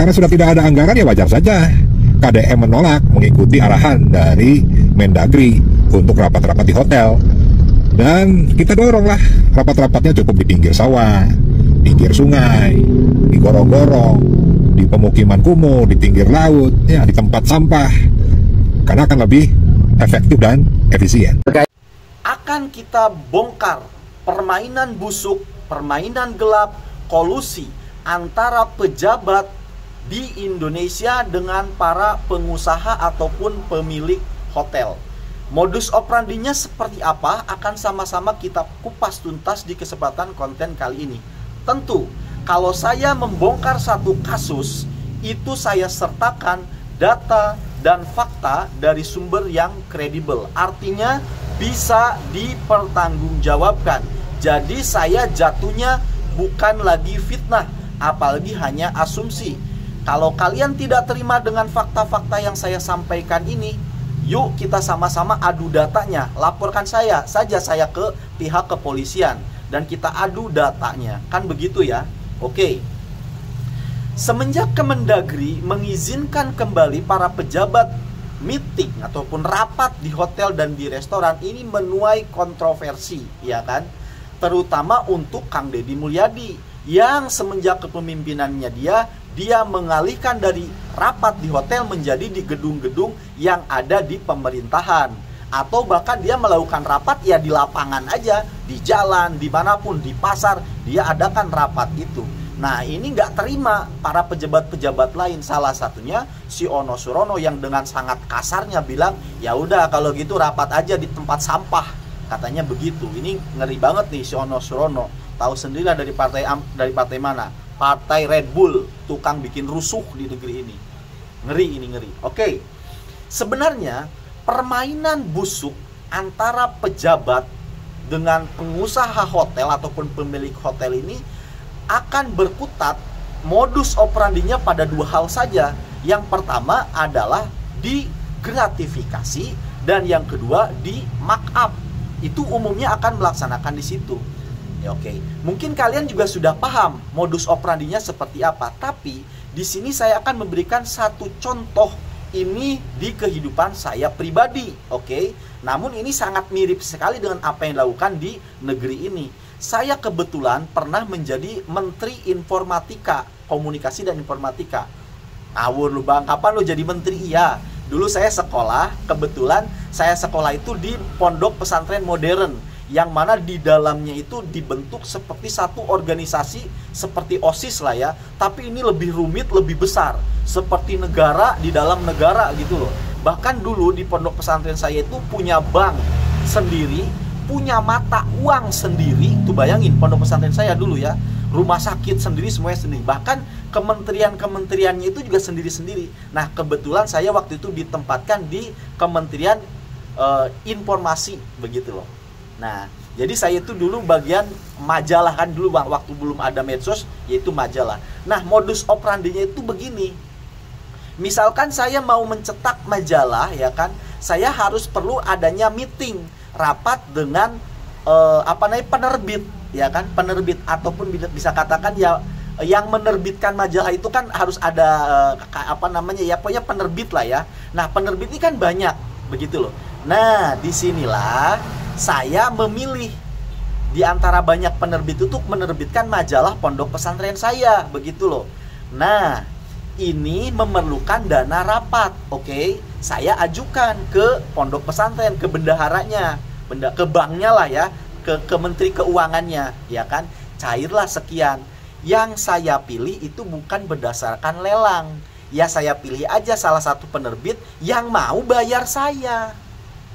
karena sudah tidak ada anggaran ya wajar saja KDM menolak mengikuti arahan dari Mendagri untuk rapat-rapat di hotel. Dan kita doronglah rapat-rapatnya cukup di pinggir sawah, pinggir sungai, di gorong-gorong, di pemukiman kumuh, di pinggir laut, ya di tempat sampah, karena akan lebih efektif dan efisien. Akan kita bongkar permainan busuk, permainan gelap, kolusi antara pejabat di Indonesia dengan para pengusaha ataupun pemilik hotel. Modus operandinya seperti apa akan sama-sama kita kupas tuntas di kesempatan konten kali ini. Tentu, kalau saya membongkar satu kasus, itu saya sertakan data dan fakta dari sumber yang kredibel. Artinya bisa dipertanggungjawabkan. Jadi saya jatuhnya bukan lagi fitnah, apalagi hanya asumsi. Kalau kalian tidak terima dengan fakta-fakta yang saya sampaikan ini, yuk kita sama-sama adu datanya. Laporkan saya ke pihak kepolisian dan kita adu datanya. Kan begitu ya? Oke. Semenjak Kemendagri mengizinkan kembali para pejabat meeting ataupun rapat di hotel dan di restoran, ini menuai kontroversi, ya kan? Terutama untuk Kang Deddy Mulyadi yang semenjak kepemimpinannya dia mengalihkan dari rapat di hotel menjadi di gedung-gedung yang ada di pemerintahan, atau bahkan dia melakukan rapat ya di lapangan aja, di jalan, dimanapun, di pasar dia adakan rapat itu. Nah ini nggak terima para pejabat-pejabat lain, salah satunya si Ono Surono yang dengan sangat kasarnya bilang ya udah kalau gitu rapat aja di tempat sampah, katanya begitu. Ini ngeri banget nih si Ono Surono, tahu sendirilah dari partai mana? Partai Red Bull, tukang bikin rusuh di negeri ini. Ngeri. Oke. Sebenarnya permainan busuk antara pejabat dengan pengusaha hotel ataupun pemilik hotel ini akan berkutat modus operandinya pada dua hal saja. Yang pertama adalah di gratifikasi dan yang kedua di markup. Itu umumnya akan melaksanakan di situ. Ya, oke. Mungkin kalian juga sudah paham modus operandinya seperti apa, tapi di sini saya akan memberikan satu contoh ini di kehidupan saya pribadi, oke? Namun ini sangat mirip sekali dengan apa yang dilakukan di negeri ini. Saya kebetulan pernah menjadi Menteri Informatika, Komunikasi dan Informatika. Ngawur lu bang, kapan lu jadi menteri? Iya, dulu saya sekolah, kebetulan saya sekolah itu di Pondok Pesantren Modern, yang mana di dalamnya itu dibentuk seperti satu organisasi seperti OSIS lah ya, tapi ini lebih rumit, lebih besar, seperti negara di dalam negara gitu loh. Bahkan dulu di pondok pesantren saya itu punya bank sendiri, punya mata uang sendiri. Tuh bayangin pondok pesantren saya dulu ya, rumah sakit sendiri, semuanya sendiri. Bahkan kementerian-kementeriannya itu juga sendiri-sendiri. Nah kebetulan saya waktu itu ditempatkan di Kementerian Informasi begitu loh. Nah, jadi saya itu dulu bagian majalah kan dulu bang, waktu belum ada medsos, yaitu majalah. Nah, modus operandinya itu begini. Misalkan saya mau mencetak majalah, ya kan, saya harus perlu adanya meeting, rapat dengan penerbit, ya kan, penerbit ataupun bisa katakan ya yang menerbitkan majalah itu kan harus ada pokoknya penerbit lah ya. Nah, penerbit ini kan banyak, begitu loh. Nah, disinilah saya memilih di antara banyak penerbit untuk menerbitkan majalah pondok pesantren saya, begitu loh. Nah, ini memerlukan dana rapat, oke? Saya ajukan ke pondok pesantren, ke bendaharanya, ke banknya lah ya, ke menteri keuangannya, ya kan? Cairlah sekian. Yang saya pilih itu bukan berdasarkan lelang. Ya saya pilih aja salah satu penerbit yang mau bayar saya.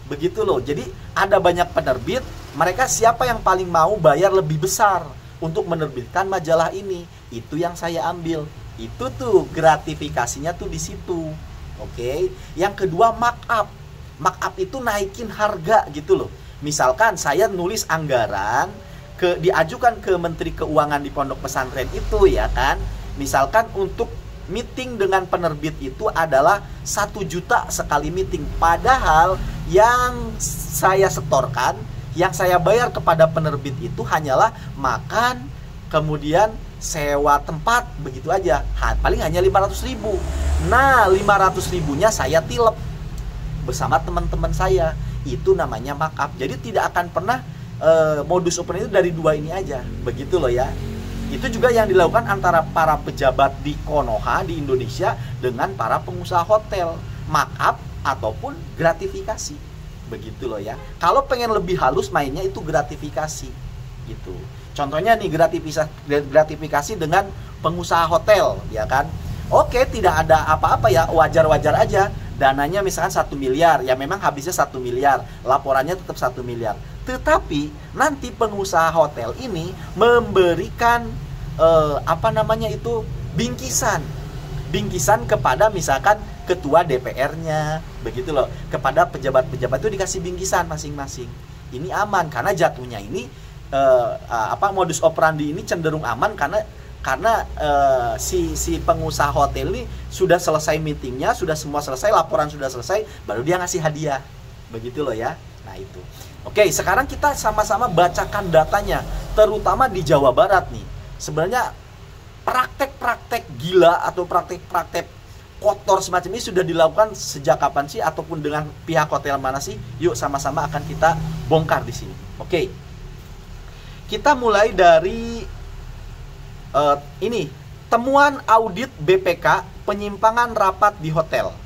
Begitu loh. Jadi ada banyak penerbit, mereka siapa yang paling mau bayar lebih besar untuk menerbitkan majalah ini, itu yang saya ambil. Itu tuh gratifikasinya tuh di situ. Oke. Yang kedua markup. Markup itu naikin harga gitu loh. Misalkan saya nulis anggaran diajukan ke Menteri Keuangan di pondok pesantren itu, ya kan. Misalkan untuk meeting dengan penerbit itu adalah 1 juta sekali meeting. Padahal yang saya setorkan, yang saya bayar kepada penerbit itu hanyalah makan, kemudian sewa tempat, begitu aja. Paling hanya 500.000. Nah, 500.000-nya saya tilep bersama teman-teman saya. Itu namanya markup. Jadi tidak akan pernah modus operandi itu dari dua ini aja. Begitu loh ya. Itu juga yang dilakukan antara para pejabat di Konoha di Indonesia dengan para pengusaha hotel. Markup ataupun gratifikasi. Begitu loh ya. Kalau pengen lebih halus mainnya itu gratifikasi. Gitu. Contohnya nih gratifikasi dengan pengusaha hotel, ya kan? Oke, tidak ada apa-apa ya, wajar-wajar aja. Dananya misalkan 1 miliar, ya memang habisnya 1 miliar, laporannya tetap 1 miliar. Tetapi nanti pengusaha hotel ini memberikan bingkisan kepada misalkan ketua DPR-nya, begitu loh. Kepada pejabat-pejabat itu dikasih bingkisan masing-masing. Ini aman karena jatuhnya ini modus operandi ini cenderung aman karena si pengusaha hotel ini sudah selesai meetingnya, sudah semua selesai, laporan sudah selesai, baru dia ngasih hadiah, begitu loh ya. Nah itu. Oke, sekarang kita sama-sama bacakan datanya, terutama di Jawa Barat nih. Sebenarnya praktek-praktek gila atau praktek-praktek kotor semacam ini sudah dilakukan sejak kapan sih, ataupun dengan pihak hotel mana sih? Yuk sama-sama akan kita bongkar di sini. Oke. Kita mulai dari temuan audit BPK penyimpangan rapat di hotel.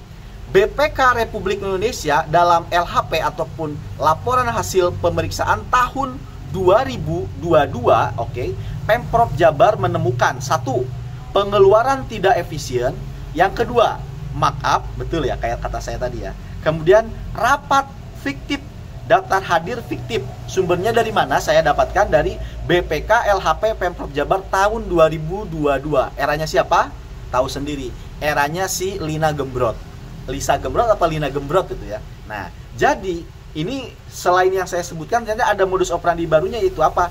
BPK Republik Indonesia dalam LHP ataupun laporan hasil pemeriksaan tahun 2022, Pemprov Jabar menemukan 1. Pengeluaran tidak efisien. Yang kedua, markup, betul ya kayak kata saya tadi ya. Kemudian rapat fiktif, daftar hadir fiktif. Sumbernya dari mana? Saya dapatkan dari BPK LHP Pemprov Jabar tahun 2022. Eranya siapa? Tahu sendiri. Eranya si Lina Gembrot. Lisa Gembrot apa Lina Gembrot itu ya. Nah, jadi ini selain yang saya sebutkan, ternyata ada modus operandi barunya, yaitu apa?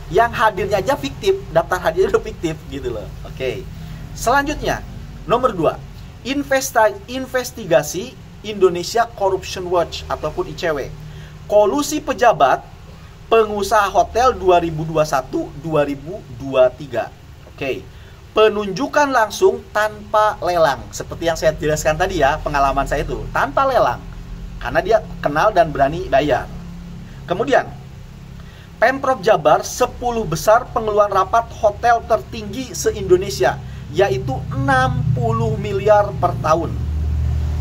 Yang hadirnya aja fiktif, daftar hadirnya udah fiktif gitu loh. Oke. Selanjutnya, nomor 2. Investigasi Indonesia Corruption Watch ataupun ICW. Kolusi pejabat pengusaha hotel 2021-2023. Oke. Penunjukan langsung tanpa lelang. Seperti yang saya jelaskan tadi ya, pengalaman saya itu. Tanpa lelang. Karena dia kenal dan berani bayar. Kemudian, Pemprov Jabar 10 besar pengeluaran rapat hotel tertinggi se-Indonesia, yaitu 60 miliar per tahun.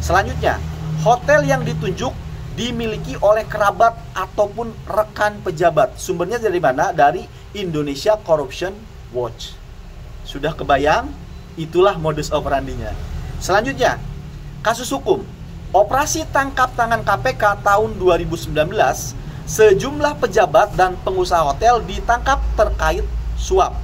Selanjutnya, hotel yang ditunjuk dimiliki oleh kerabat ataupun rekan pejabat. Sumbernya dari mana? Dari Indonesia Corruption Watch. Sudah kebayang? Itulah modus operandinya. Selanjutnya, kasus hukum. Operasi tangkap tangan KPK tahun 2019, sejumlah pejabat dan pengusaha hotel ditangkap terkait suap.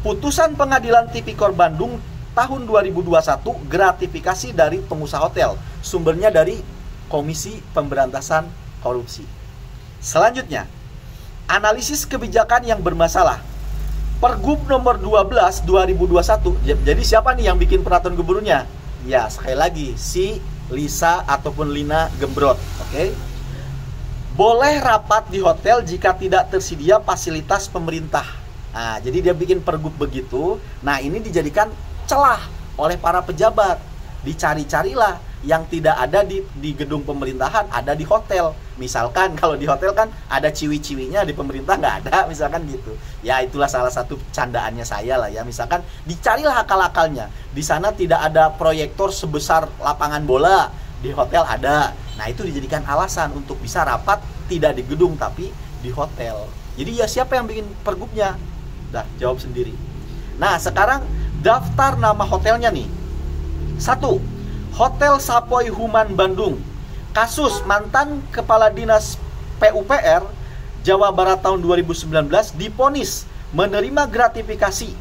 Putusan Pengadilan Tipikor Bandung tahun 2021, gratifikasi dari pengusaha hotel. Sumbernya dari Komisi Pemberantasan Korupsi. Selanjutnya, analisis kebijakan yang bermasalah. Pergub nomor 12 2021. Jadi siapa nih yang bikin peraturan gubernurnya? Ya, sekali lagi si Lisa ataupun Lina Gembrot. Oke. Boleh rapat di hotel jika tidak tersedia fasilitas pemerintah. Nah, jadi dia bikin pergub begitu. Nah, ini dijadikan celah oleh para pejabat. Dicari-carilah yang tidak ada di gedung pemerintahan, ada di hotel. Misalkan kalau di hotel kan ada ciwi-ciwinya, di pemerintah nggak ada, misalkan gitu. Ya, itulah salah satu candaannya saya lah ya. Misalkan dicarilah akal-akalnya. Di sana tidak ada proyektor sebesar lapangan bola, di hotel ada. Nah, itu dijadikan alasan untuk bisa rapat tidak di gedung tapi di hotel. Jadi ya siapa yang bikin pergubnya? Dah, jawab sendiri. Nah, sekarang daftar nama hotelnya nih. 1. Hotel Savoy Human Bandung. Kasus mantan Kepala Dinas PUPR Jawa Barat tahun 2019 divonis menerima gratifikasi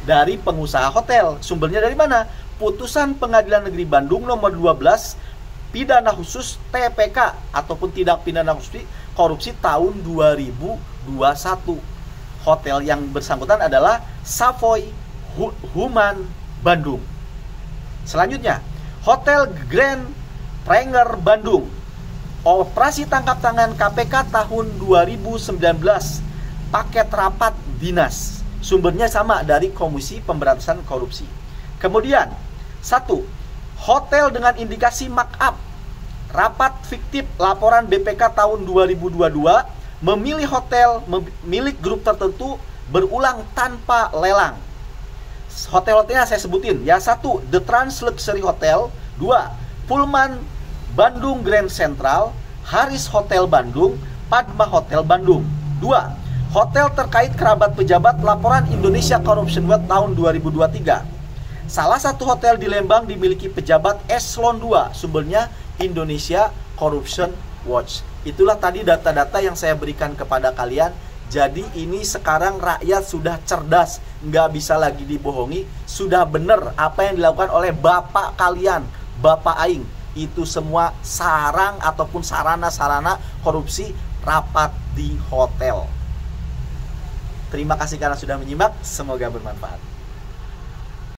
dari pengusaha hotel. Sumbernya dari mana? Putusan Pengadilan Negeri Bandung nomor 12 pidana khusus TPK ataupun tindak pidana khusus korupsi tahun 2021. Hotel yang bersangkutan adalah Savoy Human Bandung. Selanjutnya, Hotel Grand Pranger Bandung. Operasi tangkap tangan KPK tahun 2019. Paket rapat dinas. Sumbernya sama dari Komisi Pemberantasan Korupsi. Kemudian, 1. Hotel dengan indikasi markup. Rapat fiktif laporan BPK tahun 2022 memilih hotel milik grup tertentu berulang tanpa lelang. Hotel-hotelnya saya sebutin ya. 1. The Trans Luxury Hotel. 2. Pullman Bandung Grand Central, Haris Hotel Bandung, Padma Hotel Bandung. 2. Hotel terkait kerabat pejabat laporan Indonesia Corruption Watch tahun 2023. Salah satu hotel di Lembang dimiliki pejabat eselon 2. Sumbernya Indonesia Corruption Watch. Itulah tadi data-data yang saya berikan kepada kalian. Jadi ini sekarang rakyat sudah cerdas, nggak bisa lagi dibohongi. Sudah benar apa yang dilakukan oleh bapak kalian, Bapak Aing. Itu semua sarang ataupun sarana-sarana korupsi rapat di hotel. Terima kasih karena sudah menyimak, semoga bermanfaat.